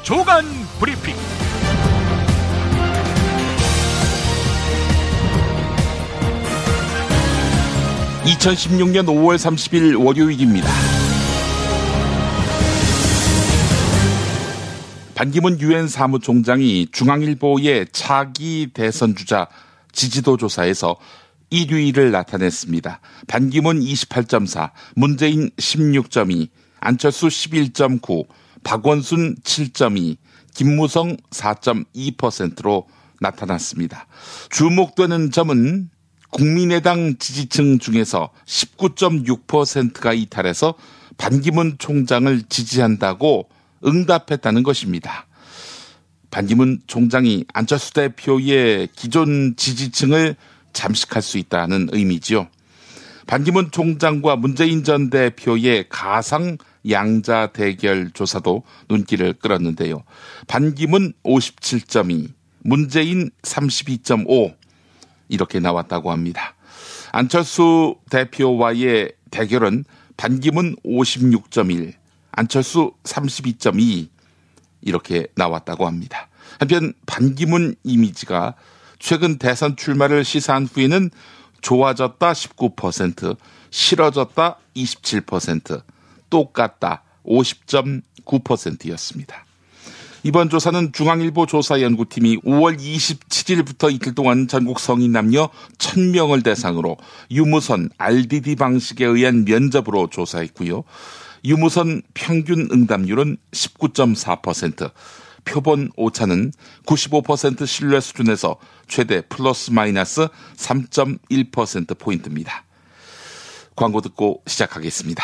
주간 브리핑. (2016년 5월 30일) 월요일입니다. 반기문 유엔 사무총장이 중앙일보의 차기 대선주자 지지도 조사에서 1위를 나타냈습니다. 반기문 28.4, 문재인 16.2, 안철수 11.9, 박원순 7.2, 김무성 4.2%로 나타났습니다. 주목되는 점은 국민의당 지지층 중에서 19.6%가 이탈해서 반기문 총장을 지지한다고 응답했다는 것입니다. 반기문 총장이 안철수 대표의 기존 지지층을 잠식할 수 있다는 의미지요. 반기문 총장과 문재인 전 대표의 가상 양자 대결 조사도 눈길을 끌었는데요. 반기문 57.2, 문재인 32.5 이렇게 나왔다고 합니다. 안철수 대표와의 대결은 반기문 56.1, 안철수 32.2 이렇게 나왔다고 합니다. 한편 반기문 이미지가 최근 대선 출마를 시사한 후에는 좋아졌다 19%, 싫어졌다 27%, 똑같다 50.9%였습니다. 이번 조사는 중앙일보 조사연구팀이 5월 27일부터 이틀 동안 전국 성인 남녀 1000명을 대상으로 유무선 RDD 방식에 의한 면접으로 조사했고요. 유무선 평균 응답률은 19.4%, 표본 오차는 95% 신뢰 수준에서 최대 플러스 마이너스 3.1%포인트입니다. 광고 듣고 시작하겠습니다.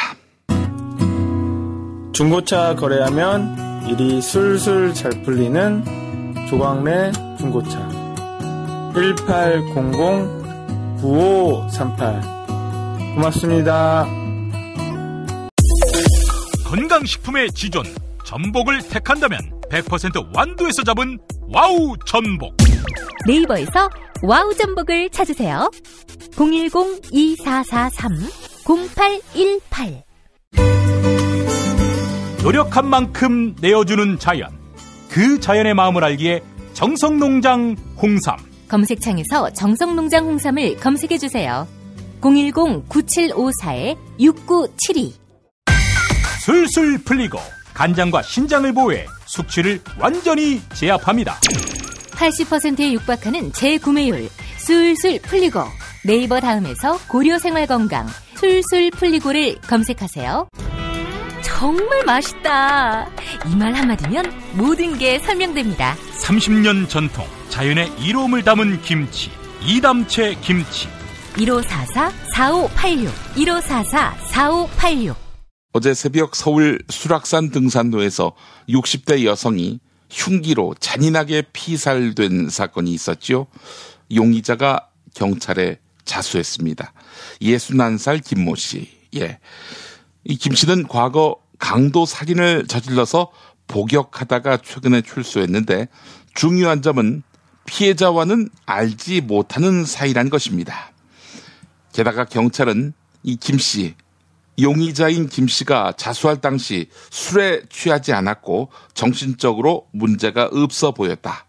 중고차 거래하면 일이 술술 잘 풀리는 조광래 중고차 1800-9538 고맙습니다. 건강식품의 지존 전복을 택한다면 100% 완도에서 잡은 와우 전복. 네이버에서 와우 전복을 찾으세요. 010-2443-0818. 노력한 만큼 내어주는 자연, 그 자연의 마음을 알기에 정성농장 홍삼. 검색창에서 정성농장 홍삼을 검색해주세요. 010-9754-6972. 술술 풀리고 간장과 신장을 보호해 숙취를 완전히 제압합니다. 80%에 육박하는 재구매율 술술 풀리고. 네이버 다음에서 고려생활건강 술술 풀리고를 검색하세요. 정말 맛있다. 이 말 한마디면 모든 게 설명됩니다. 30년 전통 자연의 이로움을 담은 김치, 이담채 김치. 1544-4586 1544-4586. 어제 새벽 서울 수락산 등산로에서 60대 여성이 흉기로 잔인하게 피살된 사건이 있었죠. 용의자가 경찰에 자수했습니다. 61살 김모 씨. 예. 이 김 씨는 과거 강도 살인을 저질러서 복역하다가 최근에 출소했는데 중요한 점은 피해자와는 알지 못하는 사이란 것입니다. 게다가 경찰은 이 김 씨, 용의자인 김 씨가 자수할 당시 술에 취하지 않았고 정신적으로 문제가 없어 보였다.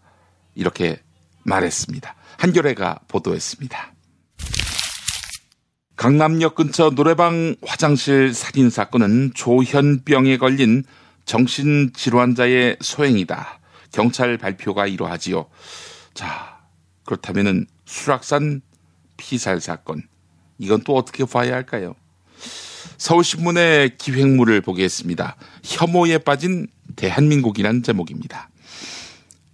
이렇게 말했습니다. 한겨레가 보도했습니다. 강남역 근처 노래방 화장실 살인 사건은 조현병에 걸린 정신질환자의 소행이다. 경찰 발표가 이러하지요. 자, 그렇다면은 수락산 피살 사건, 이건 또 어떻게 봐야 할까요? 서울신문의 기획물을 보겠습니다. 혐오에 빠진 대한민국이라는 제목입니다.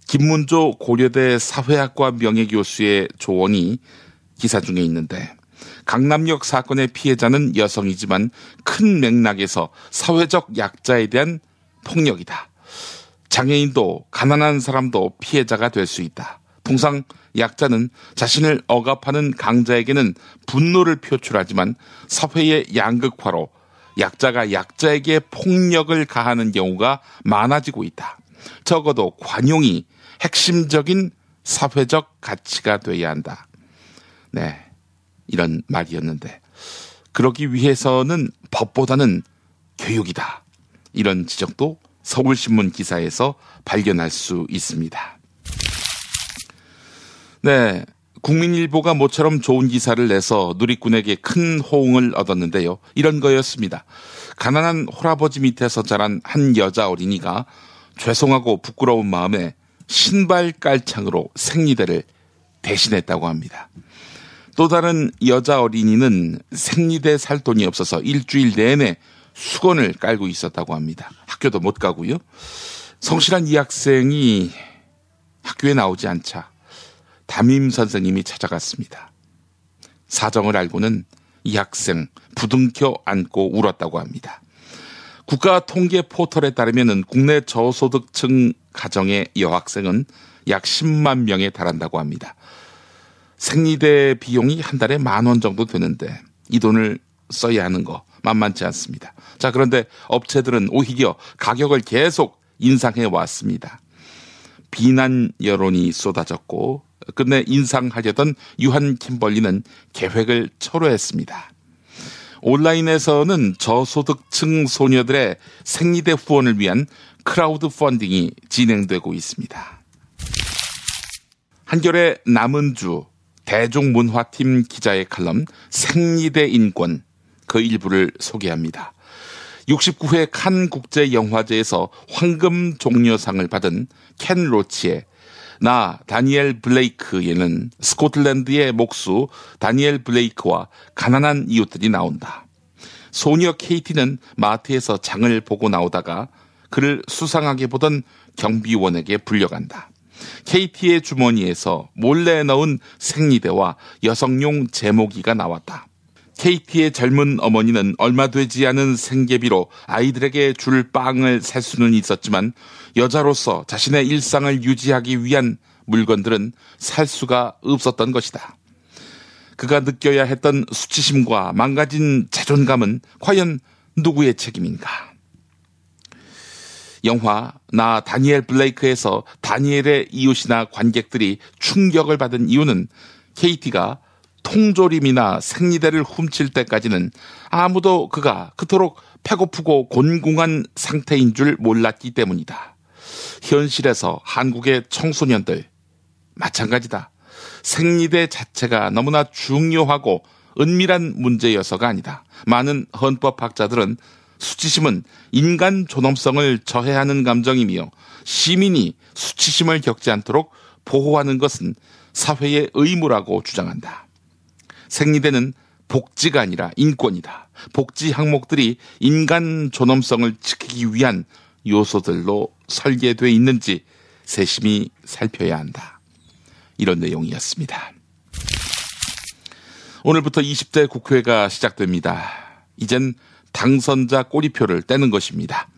김문조 고려대 사회학과 명예교수의 조언이 기사 중에 있는데, 강남역 사건의 피해자는 여성이지만 큰 맥락에서 사회적 약자에 대한 폭력이다. 장애인도 가난한 사람도 피해자가 될 수 있다. 통상 약자는 자신을 억압하는 강자에게는 분노를 표출하지만 사회의 양극화로 약자가 약자에게 폭력을 가하는 경우가 많아지고 있다. 적어도 관용이 핵심적인 사회적 가치가 돼야 한다. 네, 이런 말이었는데, 그러기 위해서는 법보다는 교육이다. 이런 지적도 서울신문 기사에서 발견할 수 있습니다. 네, 국민일보가 모처럼 좋은 기사를 내서 누리꾼에게 큰 호응을 얻었는데요. 이런 거였습니다. 가난한 홀아버지 밑에서 자란 한 여자 어린이가 죄송하고 부끄러운 마음에 신발 깔창으로 생리대를 대신했다고 합니다. 또 다른 여자 어린이는 생리대 살 돈이 없어서 일주일 내내 수건을 깔고 있었다고 합니다. 학교도 못 가고요. 성실한 이 학생이 학교에 나오지 않자 담임 선생님이 찾아갔습니다. 사정을 알고는 이 학생 부둥켜 안고 울었다고 합니다. 국가 통계 포털에 따르면 국내 저소득층 가정의 여학생은 약 10만 명에 달한다고 합니다. 생리대 비용이 한 달에 10,000원 정도 되는데 이 돈을 써야 하는 거 만만치 않습니다. 자, 그런데 업체들은 오히려 가격을 계속 인상해 왔습니다. 비난 여론이 쏟아졌고 끝내 인상하려던 유한 킴벌리는 계획을 철회했습니다. 온라인에서는 저소득층 소녀들의 생리대 후원을 위한 크라우드 펀딩이 진행되고 있습니다. 한겨레 남은주 대중문화팀 기자의 칼럼 생리대 인권, 그 일부를 소개합니다. 69회 칸 국제영화제에서 황금 종려상을 받은 켄 로치의 나 다니엘 블레이크에는 스코틀랜드의 목수 다니엘 블레이크와 가난한 이웃들이 나온다. 소녀 케이티는 마트에서 장을 보고 나오다가 그를 수상하게 보던 경비원에게 불려간다. 케이티의 주머니에서 몰래 넣은 생리대와 여성용 제모기가 나왔다. 케이티의 젊은 어머니는 얼마 되지 않은 생계비로 아이들에게 줄 빵을 살 수는 있었지만 여자로서 자신의 일상을 유지하기 위한 물건들은 살 수가 없었던 것이다. 그가 느껴야 했던 수치심과 망가진 자존감은 과연 누구의 책임인가? 영화 나 다니엘 블레이크에서 다니엘의 이웃이나 관객들이 충격을 받은 이유는 케이티가 통조림이나 생리대를 훔칠 때까지는 아무도 그가 그토록 배고프고 곤궁한 상태인 줄 몰랐기 때문이다. 현실에서 한국의 청소년들 마찬가지다. 생리대 자체가 너무나 중요하고 은밀한 문제여서가 아니다. 많은 헌법학자들은 수치심은 인간 존엄성을 저해하는 감정이며 시민이 수치심을 겪지 않도록 보호하는 것은 사회의 의무라고 주장한다. 생리대는 복지가 아니라 인권이다. 복지 항목들이 인간 존엄성을 지키기 위한 요소들로 설계되어 있는지 세심히 살펴야 한다. 이런 내용이었습니다. 오늘부터 20대 국회가 시작됩니다. 이젠 당선자 꼬리표를 떼는 것입니다.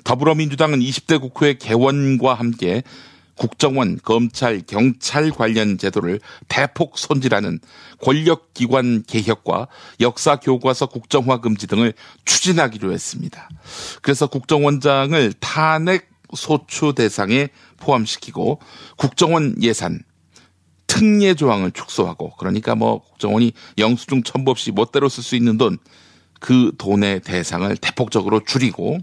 더불어민주당은 20대 국회 개원과 함께 국정원, 검찰, 경찰 관련 제도를 대폭 손질하는 권력기관 개혁과 역사교과서 국정화 금지 등을 추진하기로 했습니다. 그래서 국정원장을 탄핵 소추 대상에 포함시키고 국정원 예산, 특례 조항을 축소하고, 그러니까 국정원이 영수증 첨부 없이 멋대로 쓸 수 있는 돈, 그 돈의 대상을 대폭적으로 줄이고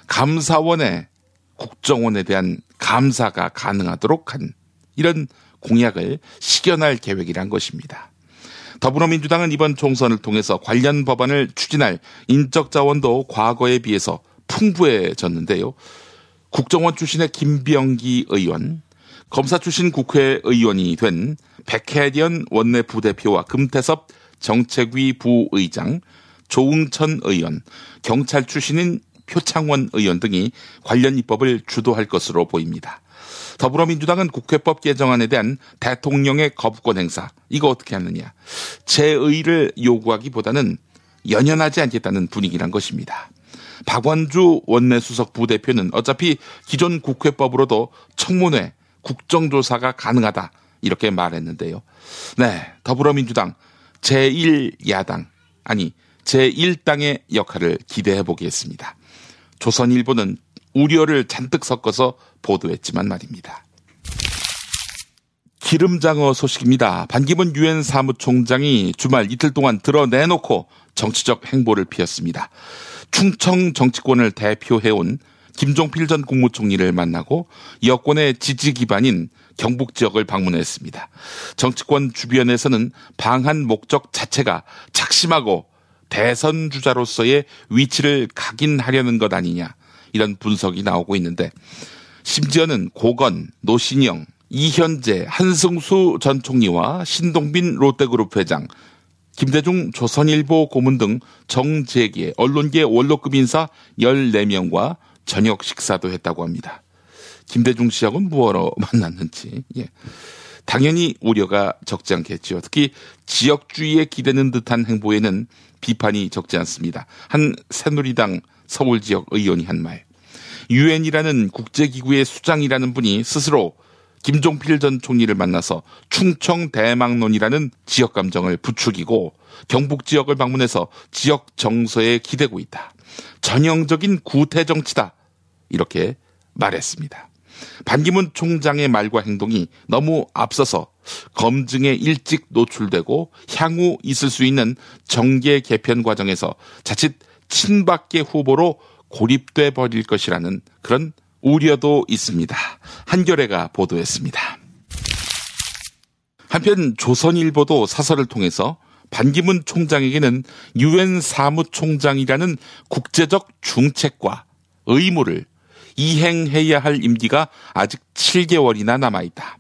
감사원에 국정원에 대한 감사가 가능하도록 한 이런 공약을 실현할 계획이란 것입니다. 더불어민주당은 이번 총선을 통해서 관련 법안을 추진할 인적 자원도 과거에 비해서 풍부해졌는데요. 국정원 출신의 김병기 의원, 검사 출신 국회의원이 된 백혜련 원내 부대표와 금태섭 정책위 부의장, 조응천 의원, 경찰 출신인 표창원 의원 등이 관련 입법을 주도할 것으로 보입니다. 더불어민주당은 국회법 개정안에 대한 대통령의 거부권 행사, 이거 어떻게 하느냐. 재의를 요구하기보다는 연연하지 않겠다는 분위기란 것입니다. 박원주 원내수석 부대표는 어차피 기존 국회법으로도 청문회, 국정조사가 가능하다 이렇게 말했는데요. 네, 더불어민주당 제1야당, 아니 제1당의 역할을 기대해 보겠습니다. 조선일보는 우려를 잔뜩 섞어서 보도했지만 말입니다. 기름장어 소식입니다. 반기문 유엔 사무총장이 주말 이틀 동안 드러내놓고 정치적 행보를 피웠습니다. 충청 정치권을 대표해온 김종필 전 국무총리를 만나고 여권의 지지 기반인 경북 지역을 방문했습니다. 정치권 주변에서는 방한 목적 자체가 작심하고 대선 주자로서의 위치를 각인하려는 것 아니냐, 이런 분석이 나오고 있는데, 심지어는 고건, 노신영, 이현재, 한승수 전 총리와 신동빈 롯데그룹 회장, 김대중 조선일보 고문 등 정재계, 언론계 원로급 인사 14명과 저녁 식사도 했다고 합니다. 김대중 씨하고는 무엇으로 만났는지, 당연히 우려가 적지 않겠죠. 특히 지역주의에 기대는 듯한 행보에는 비판이 적지 않습니다. 한 새누리당 서울지역 의원이 한 말, 유엔이라는 국제기구의 수장이라는 분이 스스로 김종필 전 총리를 만나서 충청 대망론이라는 지역 감정을 부추기고 경북 지역을 방문해서 지역 정서에 기대고 있다. 전형적인 구태 정치다. 이렇게 말했습니다. 반기문 총장의 말과 행동이 너무 앞서서 검증에 일찍 노출되고 향후 있을 수 있는 정계 개편 과정에서 자칫 친박계 후보로 고립돼 버릴 것이라는 그런 우려도 있습니다. 한겨레가 보도했습니다. 한편 조선일보도 사설을 통해서 반기문 총장에게는 유엔 사무총장이라는 국제적 중책과 의무를 이행해야 할 임기가 아직 7개월이나 남아있다.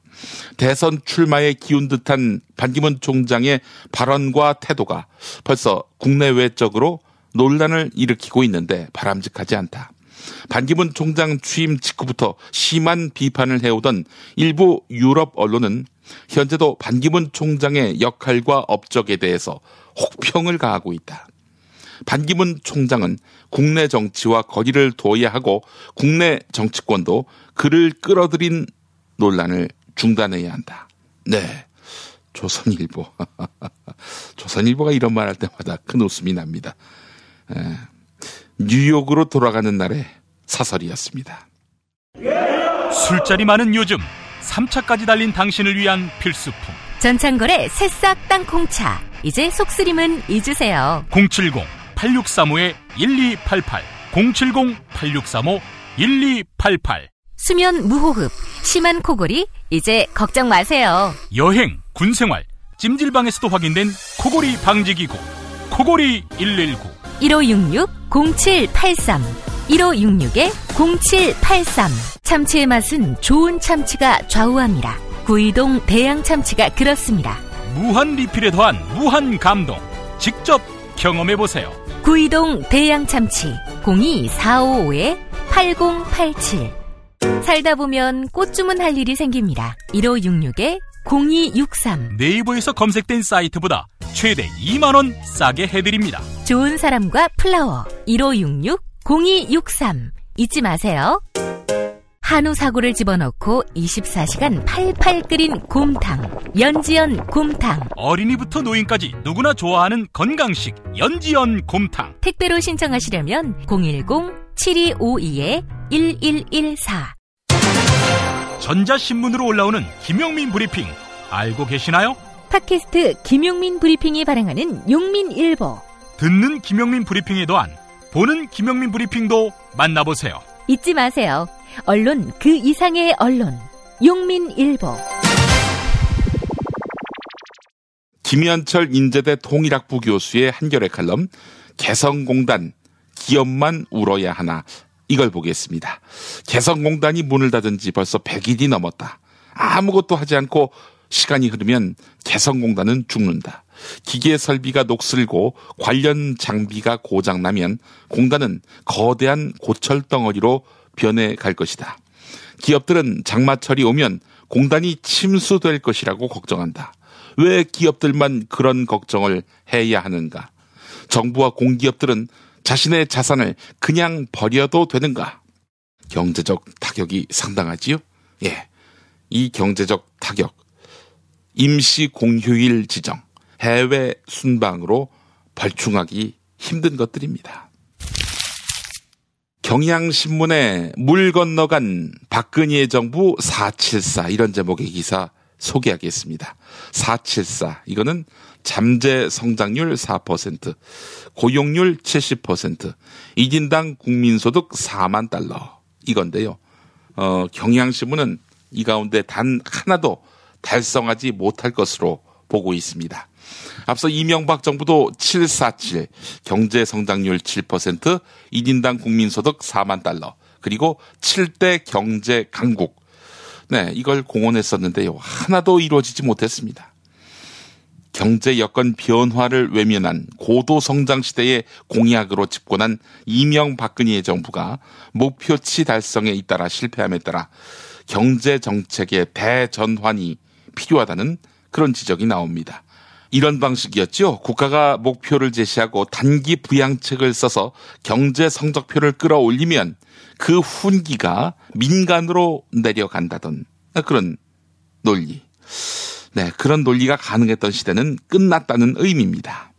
대선 출마에 기운 듯한 반기문 총장의 발언과 태도가 벌써 국내외적으로 논란을 일으키고 있는데 바람직하지 않다. 반기문 총장 취임 직후부터 심한 비판을 해오던 일부 유럽 언론은 현재도 반기문 총장의 역할과 업적에 대해서 혹평을 가하고 있다. 반기문 총장은 국내 정치와 거리를 둬야 하고 국내 정치권도 그를 끌어들인 논란을 중단해야 한다. 네, 조선일보. 조선일보가 이런 말 할 때마다 큰 웃음이 납니다. 뉴욕으로 돌아가는 날의 사설이었습니다. 술자리 많은 요즘 3차까지 달린 당신을 위한 필수품, 전창걸의 새싹 땅콩차. 이제 속쓰림은 잊으세요. 070-8635-1288 070-8635-1288. 수면 무호흡, 심한 코골이 이제 걱정 마세요. 여행, 군생활, 찜질방에서도 확인된 코골이 방지기구 코골이 119 1566-0783 1566-0783. 참치의 맛은 좋은 참치가 좌우합니다. 구이동 대양참치가 그렇습니다. 무한 리필에 더한 무한 감동, 직접 경험해보세요. 구이동 대양참치 02-455-8087. 살다 보면 꽃 주문할 일이 생깁니다. 1566-0263. 네이버에서 검색된 사이트보다 최대 2만원 싸게 해드립니다. 좋은 사람과 플라워 1566-0263. 잊지 마세요. 한우 사고를 집어넣고 24시간 팔팔 끓인 곰탕, 연지연 곰탕. 어린이부터 노인까지 누구나 좋아하는 건강식 연지연 곰탕. 택배로 신청하시려면 010-7252-1114. 전자신문으로 올라오는 김용민 브리핑 알고 계시나요? 팟캐스트 김용민 브리핑이 발행하는 용민일보. 듣는 김용민 브리핑에 더한 보는 김용민 브리핑도 만나보세요. 잊지 마세요. 언론 그 이상의 언론. 용민일보. 김현철 인제대 통일학부 교수의 한겨레 칼럼, 개성공단 기업만 울어야 하나, 이걸 보겠습니다. 개성공단이 문을 닫은 지 벌써 100일이 넘었다. 아무것도 하지 않고 시간이 흐르면 개성공단은 죽는다. 기계 설비가 녹슬고 관련 장비가 고장나면 공단은 거대한 고철 덩어리로 변해갈 것이다. 기업들은 장마철이 오면 공단이 침수될 것이라고 걱정한다. 왜 기업들만 그런 걱정을 해야 하는가? 정부와 공기업들은 자신의 자산을 그냥 버려도 되는가? 경제적 타격이 상당하지요? 예, 이 경제적 타격, 임시 공휴일 지정, 해외 순방으로 벌충하기 힘든 것들입니다. 경향신문에 물 건너간 박근혜의 정부 474, 이런 제목의 기사 소개하겠습니다. 474, 이거는 잠재 성장률 4%, 고용률 70%, 1인당 국민소득 4만 달러. 이건데요. 경향신문은 이 가운데 단 하나도 달성하지 못할 것으로 보고 있습니다. 앞서 이명박 정부도 747, 경제성장률 7%, 1인당 국민소득 4만 달러, 그리고 7대 경제 강국. 네, 이걸 공언했었는데요. 하나도 이루어지지 못했습니다. 경제 여건 변화를 외면한 고도성장 시대의 공약으로 집권한 이명박근혜의 정부가 목표치 달성에 잇따라 실패함에 따라 경제정책의 대전환이 필요하다는 그런 지적이 나옵니다. 이런 방식이었죠. 국가가 목표를 제시하고 단기 부양책을 써서 경제 성적표를 끌어올리면 그 훈기가 민간으로 내려간다던 그런 논리. 네, 그런 논리가 가능했던 시대는 끝났다는 의미입니다.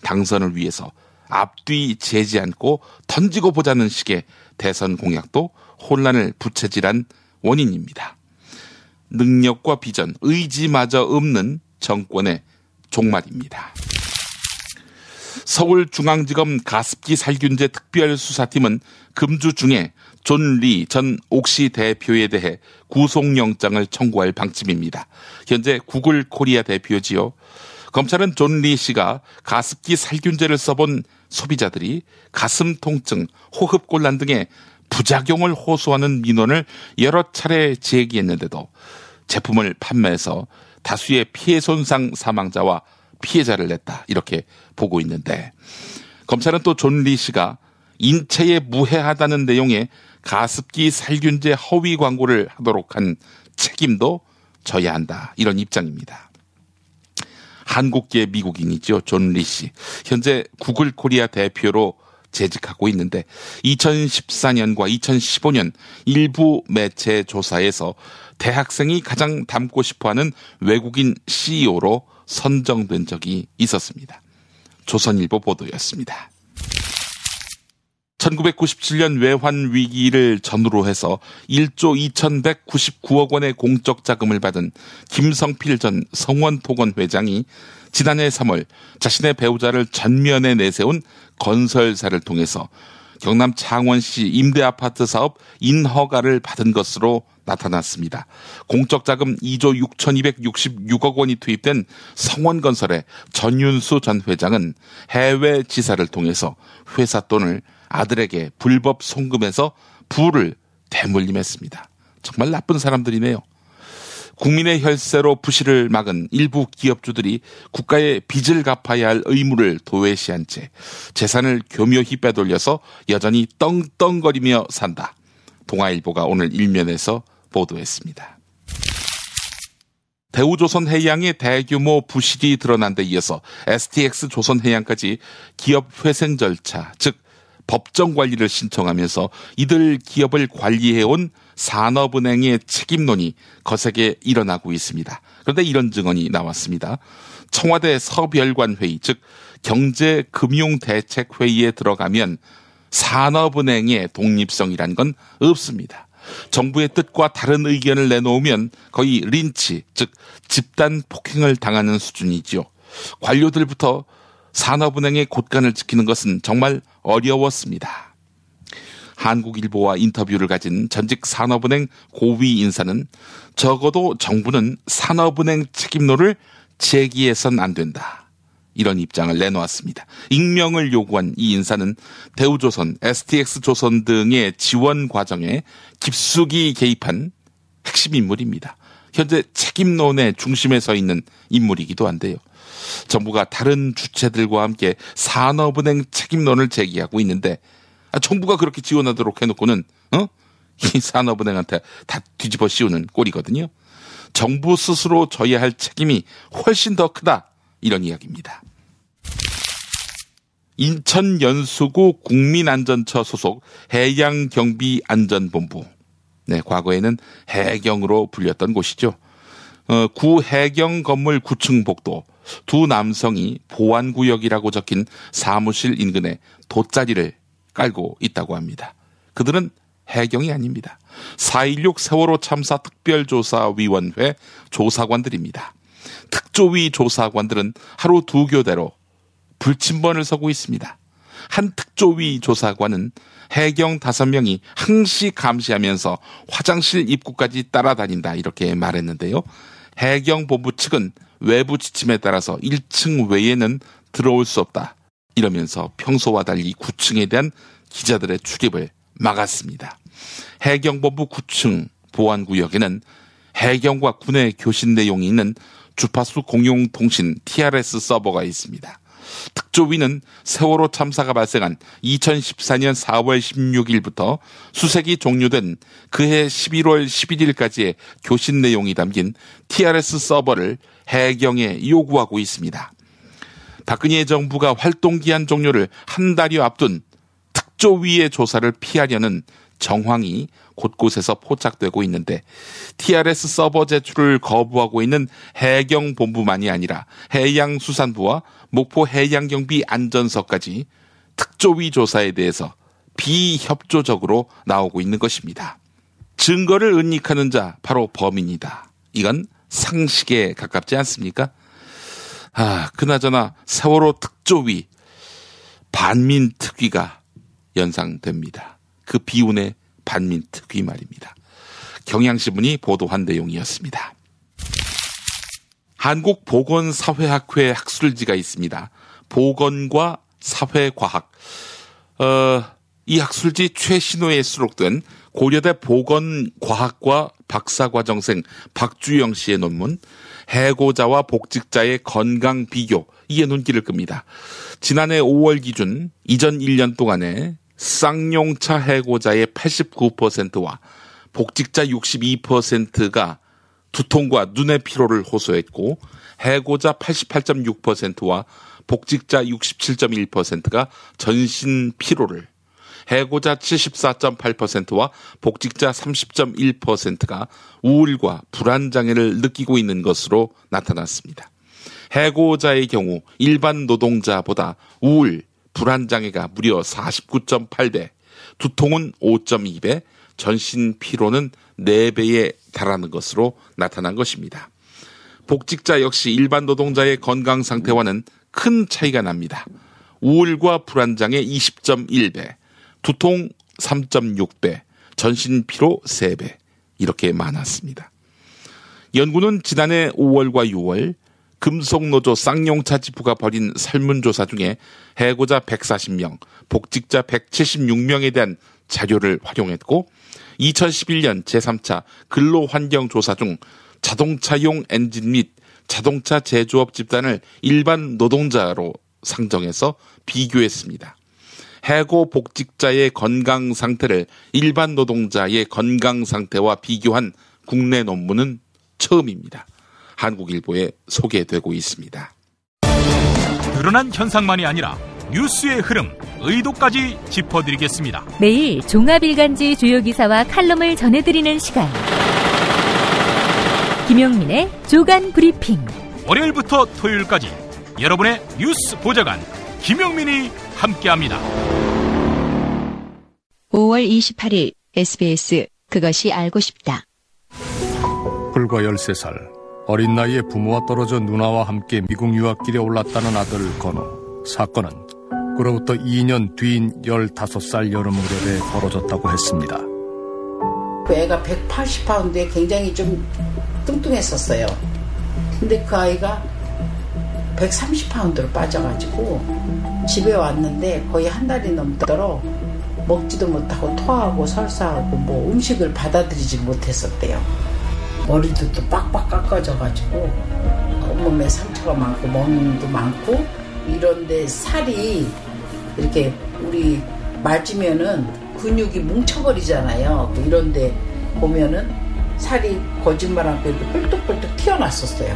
당선을 위해서 앞뒤 재지 않고 던지고 보자는 식의 대선 공약도 혼란을 부채질한 원인입니다. 능력과 비전, 의지마저 없는 정권의 종말입니다. 서울중앙지검 가습기 살균제 특별수사팀은 금주 중에 존 리 전 옥시 대표에 대해 구속영장을 청구할 방침입니다. 현재 구글 코리아 대표지요. 검찰은 존 리 씨가 가습기 살균제를 써본 소비자들이 가슴 통증, 호흡곤란 등의 부작용을 호소하는 민원을 여러 차례 제기했는데도 제품을 판매해서 다수의 피해 손상 사망자와 피해자를 냈다, 이렇게 보고 있는데, 검찰은 또 존 리 씨가 인체에 무해하다는 내용의 가습기 살균제 허위 광고를 하도록 한 책임도 져야 한다, 이런 입장입니다. 한국계 미국인이죠. 존 리 씨. 현재 구글 코리아 대표로 재직하고 있는데 2014년과 2015년 일부 매체 조사에서 대학생이 가장 닮고 싶어하는 외국인 CEO로 선정된 적이 있었습니다. 조선일보 보도였습니다. 1997년 외환 위기를 전후로 해서 1조 2199억 원의 공적 자금을 받은 김성필 전 성원토건 회장이 지난해 3월 자신의 배우자를 전면에 내세운 건설사를 통해서 경남 창원시 임대아파트 사업 인허가를 받은 것으로 나타났습니다. 공적 자금 2조 6,266억 원이 투입된 성원건설의 전윤수 전 회장은 해외 지사를 통해서 회사 돈을 아들에게 불법 송금해서 부를 대물림했습니다. 정말 나쁜 사람들이네요. 국민의 혈세로 부실을 막은 일부 기업주들이 국가의 빚을 갚아야 할 의무를 도외시한 채 재산을 교묘히 빼돌려서 여전히 떵떵거리며 산다. 동아일보가 오늘 일면에서 보도했습니다. 대우조선해양의 대규모 부실이 드러난 데 이어서 STX 조선해양까지 기업 회생 절차, 즉 법정 관리를 신청하면서 이들 기업을 관리해온 산업은행의 책임론이 거세게 일어나고 있습니다. 그런데 이런 증언이 나왔습니다. 청와대 서별관회의, 즉 경제금융대책회의에 들어가면 산업은행의 독립성이란 건 없습니다. 정부의 뜻과 다른 의견을 내놓으면 거의 린치, 즉 집단 폭행을 당하는 수준이지요. 관료들부터 산업은행의 곳간을 지키는 것은 정말 어려웠습니다. 한국일보와 인터뷰를 가진 전직 산업은행 고위 인사는 적어도 정부는 산업은행 책임론을 제기해선 안 된다, 이런 입장을 내놓았습니다. 익명을 요구한 이 인사는 대우조선, STX조선 등의 지원 과정에 깊숙이 개입한 핵심 인물입니다. 현재 책임론의 중심에 서 있는 인물이기도 한데요. 정부가 다른 주체들과 함께 산업은행 책임론을 제기하고 있는데 정부가 그렇게 지원하도록 해놓고는 이 산업은행한테 다 뒤집어 씌우는 꼴이거든요. 정부 스스로 져야 할 책임이 훨씬 더 크다, 이런 이야기입니다. 인천 연수구 국민안전처 소속 해양경비안전본부. 네, 과거에는 해경으로 불렸던 곳이죠. 구 해경 건물 9층 복도, 두 남성이 보안구역이라고 적힌 사무실 인근에 돗자리를 깔고 있다고 합니다. 그들은 해경이 아닙니다. 4.16 세월호 참사 특별조사위원회 조사관들입니다. 특조위 조사관들은 하루 2교대로 불침번을 서고 있습니다. 한 특조위 조사관은 해경 5명이 항시 감시하면서 화장실 입구까지 따라다닌다 이렇게 말했는데요. 해경본부 측은 외부 지침에 따라서 1층 외에는 들어올 수 없다 이러면서 평소와 달리 9층에 대한 기자들의 출입을 막았습니다. 해경본부 9층 보안구역에는 해경과 군의 교신 내용이 있는 주파수 공용통신 TRS 서버가 있습니다. 특조위는 세월호 참사가 발생한 2014년 4월 16일부터 수색이 종료된 그해 11월 11일까지의 교신 내용이 담긴 TRS 서버를 해경에 요구하고 있습니다. 박근혜 정부가 활동기한 종료를 한 달여 앞둔 특조위의 조사를 피하려는 정황이 곳곳에서 포착되고 있는데 TRS 서버 제출을 거부하고 있는 해경본부만이 아니라 해양수산부와 목포해양경비 안전서까지 특조위 조사에 대해서 비협조적으로 나오고 있는 것입니다. 증거를 은닉하는 자 바로 범인이다. 이건 상식에 가깝지 않습니까? 그나저나 세월호 특조위 반민특위가 연상됩니다. 그 비운의 반민특위 말입니다. 경향신문이 보도한 내용이었습니다. 한국보건사회학회 학술지가 있습니다. 보건과 사회과학. 이 학술지 최신호에 수록된 고려대 보건과학과 박사과정생 박주영 씨의 논문 해고자와 복직자의 건강 비교, 이에 눈길을 끕니다. 지난해 5월 기준 이전 1년 동안에 쌍용차 해고자의 89%와 복직자 62%가 두통과 눈의 피로를 호소했고 해고자 88.6%와 복직자 67.1%가 전신 피로를, 해고자 74.8%와 복직자 30.1%가 우울과 불안 장애를 느끼고 있는 것으로 나타났습니다. 해고자의 경우 일반 노동자보다 우울, 불안 장애가 무려 49.8배, 두통은 5.2배, 전신 피로는 4배에 달하는 것으로 나타난 것입니다. 복직자 역시 일반 노동자의 건강 상태와는 큰 차이가 납니다. 우울과 불안 장애 20.1배, 두통 3.6배, 전신 피로 3배, 이렇게 많았습니다. 연구는 지난해 5월과 6월 금속노조 쌍용차 지부가 벌인 설문조사 중에 해고자 140명, 복직자 176명에 대한 자료를 활용했고 2011년 제3차 근로환경조사 중 자동차용 엔진 및 자동차 제조업 집단을 일반 노동자로 상정해서 비교했습니다. 해고 복직자의 건강 상태를 일반 노동자의 건강 상태와 비교한 국내 논문은 처음입니다. 한국일보에 소개되고 있습니다. 드러난 현상만이 아니라 뉴스의 흐름, 의도까지 짚어드리겠습니다. 매일 종합일간지 주요 기사와 칼럼을 전해드리는 시간. 김용민의 조간 브리핑. 월요일부터 토요일까지 여러분의 뉴스 보좌관 김용민이 함께합니다. 5월 28일 SBS 그것이 알고 싶다. 불과 13살, 어린 나이에 부모와 떨어져 누나와 함께 미국 유학길에 올랐다는 아들 건우. 사건은 그로부터 2년 뒤인 15살 여름 무렵에 벌어졌다고 했습니다. 애가 180파운드에 굉장히 좀 뚱뚱했었어요. 근데 그 아이가 130파운드로 빠져가지고 집에 왔는데 거의 한 달이 넘도록 먹지도 못하고 토하고 설사하고 뭐 음식을 받아들이지 못했었대요. 머리도 또 빡빡 깎아져가지고 온몸에 상처가 많고 멍도 많고, 이런데 살이 이렇게 우리 말찌면은 근육이 뭉쳐버리잖아요. 이런데 보면은 살이 거짓말 않고 이렇게 뿔뚝뿔뚝 튀어났었어요.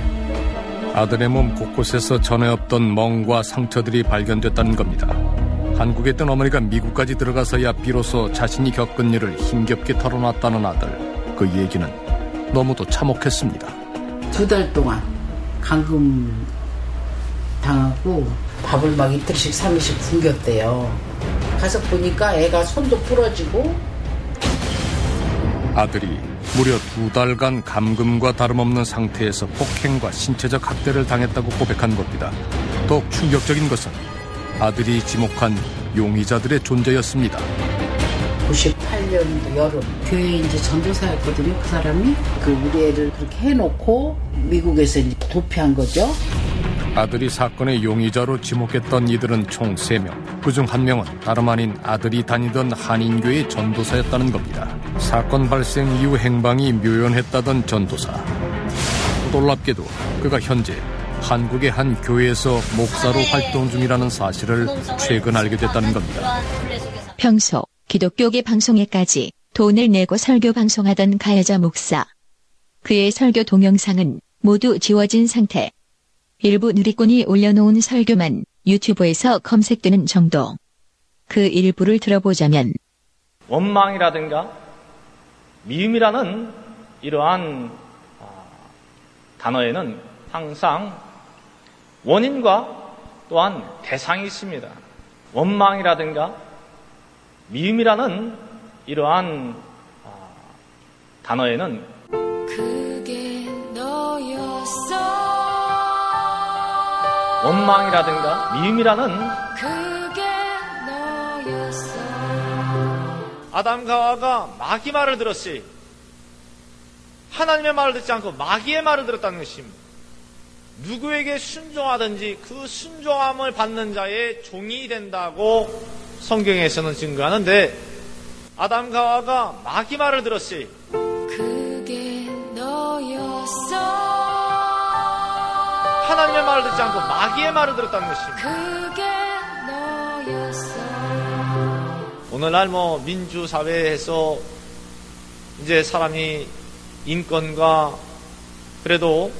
아들의 몸 곳곳에서 전에 없던 멍과 상처들이 발견됐다는 겁니다. 한국에 있던 어머니가 미국까지 들어가서야 비로소 자신이 겪은 일을 힘겹게 털어놨다는 아들. 그 얘기는 너무도 참혹했습니다. 2달 동안 감금 당하고 밥을 막 이틀씩 3일씩 굶겼대요. 가서 보니까 애가 손도 부러지고. 아들이 무려 2달간 감금과 다름없는 상태에서 폭행과 신체적 학대를 당했다고 고백한 겁니다. 더욱 충격적인 것은 아들이 지목한 용의자들의 존재였습니다. 98년도 여름 교회 이제 전도사였거든요. 그 사람이 우리 애를 그렇게 해놓고 미국에서 이제 도피한 거죠. 아들이 사건의 용의자로 지목했던 이들은 총 3명. 그중 1명은 다름 아닌 아들이 다니던 한인교회 전도사였다는 겁니다. 사건 발생 이후 행방이 묘연했다던 전도사. 놀랍게도 그가 현재 한국의 한 교회에서 목사로 활동 중이라는 사실을 최근 알게 됐다는 겁니다. 평소 기독교계 방송에까지 돈을 내고 설교 방송하던 가야자 목사. 그의 설교 동영상은 모두 지워진 상태. 일부 누리꾼이 올려놓은 설교만 유튜브에서 검색되는 정도. 그 일부를 들어보자면 원망이라든가 미움이라는 이러한 단어에는 항상 원인과 또한 대상이 있습니다. 원망이라든가 미움이라는 이러한 단어에는 그게 너였어. 원망이라든가 미움이라는 그게 너였어. 아담과 하와가 마귀 말을 들었지 하나님의 말을 듣지 않고 마귀의 말을 들었다는 것입니다. 누구에게 순종하든지 그 순종함을 받는 자의 종이 된다고 성경에서는 증거하는데 아담과 하와가 마귀 말을 들었지 그게 너였어. 하나님의 말을 듣지 않고 마귀의 말을 들었다는 것입니다. 그게 너였어. 오늘날 민주사회에서 이제 사람이 인권과 그래도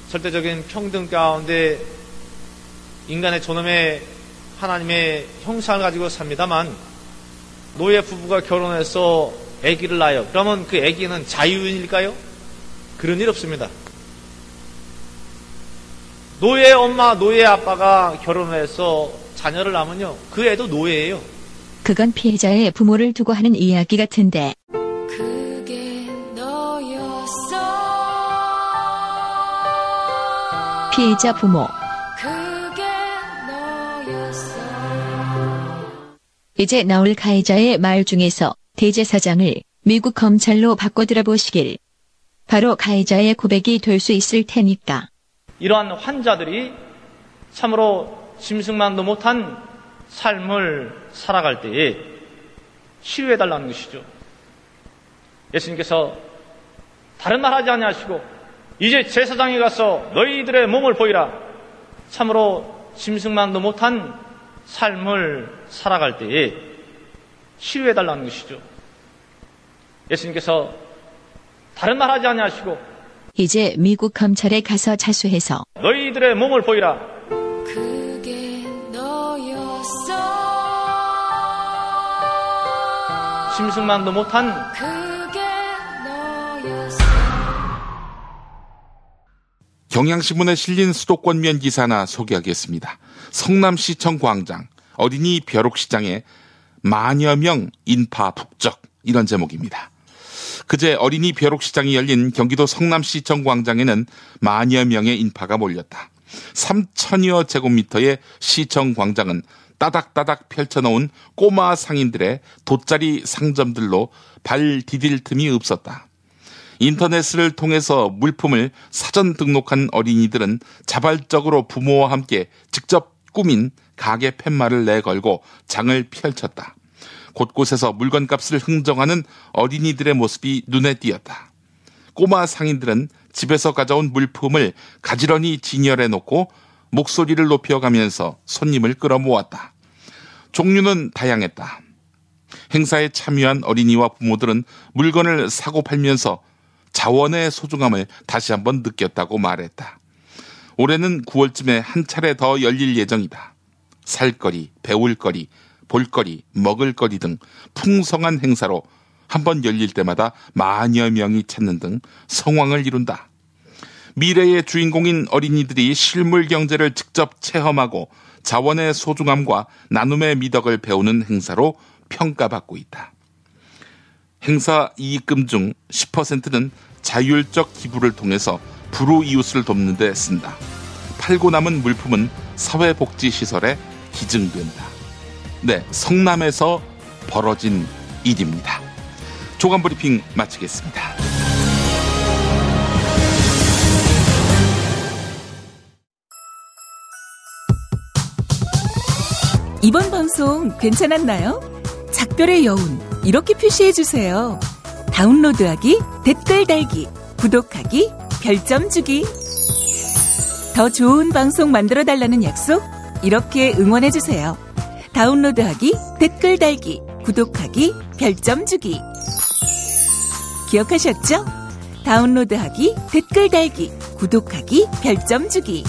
절대적인 평등 가운데 인간의 존엄의 하나님의 형상을 가지고 삽니다만 노예 부부가 결혼해서 아기를 낳아요. 그러면 그 아기는 자유인일까요? 그런 일 없습니다. 노예 엄마, 노예 아빠가 결혼해서 자녀를 낳으면요. 그 애도 노예예요. 그건 피해자의 부모를 두고 하는 이야기 같은데. 그게 너였어. 피해자 부모. 그게 너였어. 이제 나올 가해자의 말 중에서 대제사장을 미국 검찰로 바꿔 들어보시길. 바로 가해자의 고백이 될 수 있을 테니까. 이러한 환자들이 참으로 짐승만도 못한 삶을 살아갈 때에 치료해달라는 것이죠. 예수님께서 다른 말 하지 아니하시고 이제 제사장에 가서 너희들의 몸을 보이라. 참으로 짐승만도 못한 삶을 살아갈 때에 치료해달라는 것이죠. 예수님께서 다른 말 하지 아니하시고 이제 미국 검찰에 가서 자수해서 너희들의 몸을 보이라. 그게 너였어. 짐승만도 못한 그게 너였어. 경향신문에 실린 수도권면 기사 하나 소개하겠습니다. 성남시청 광장, 어린이 벼룩시장에 만여 명 인파 북적, 이런 제목입니다. 그제 어린이 벼룩시장이 열린 경기도 성남시청 광장에는 만여 명의 인파가 몰렸다. 3,000여 제곱미터의 시청 광장은 따닥따닥 펼쳐놓은 꼬마 상인들의 돗자리 상점들로 발 디딜 틈이 없었다. 인터넷을 통해서 물품을 사전 등록한 어린이들은 자발적으로 부모와 함께 직접 꾸민 가게 팻말을 내걸고 장을 펼쳤다. 곳곳에서 물건값을 흥정하는 어린이들의 모습이 눈에 띄었다. 꼬마 상인들은 집에서 가져온 물품을 가지런히 진열해놓고 목소리를 높여가면서 손님을 끌어모았다. 종류는 다양했다. 행사에 참여한 어린이와 부모들은 물건을 사고 팔면서 자원의 소중함을 다시 한번 느꼈다고 말했다. 올해는 9월쯤에 한 차례 더 열릴 예정이다. 살거리, 배울거리, 볼거리, 먹을거리 등 풍성한 행사로 한 번 열릴 때마다 만여 명이 찾는 등 성황을 이룬다. 미래의 주인공인 어린이들이 실물 경제를 직접 체험하고 자원의 소중함과 나눔의 미덕을 배우는 행사로 평가받고 있다. 행사 이익금 중 10%는 자율적 기부를 통해서 불우이웃을 돕는 데 쓴다. 팔고 남은 물품은 사회복지시설에 기증된다. 네, 성남에서 벌어진 일입니다. 조간 브리핑 마치겠습니다. 이번 방송 괜찮았나요? 작별의 여운 이렇게 표시해주세요. 다운로드하기, 댓글 달기, 구독하기, 별점 주기. 더 좋은 방송 만들어달라는 약속 이렇게 응원해주세요. 다운로드하기, 댓글 달기, 구독하기, 별점 주기. 기억하셨죠? 다운로드하기, 댓글 달기, 구독하기, 별점 주기.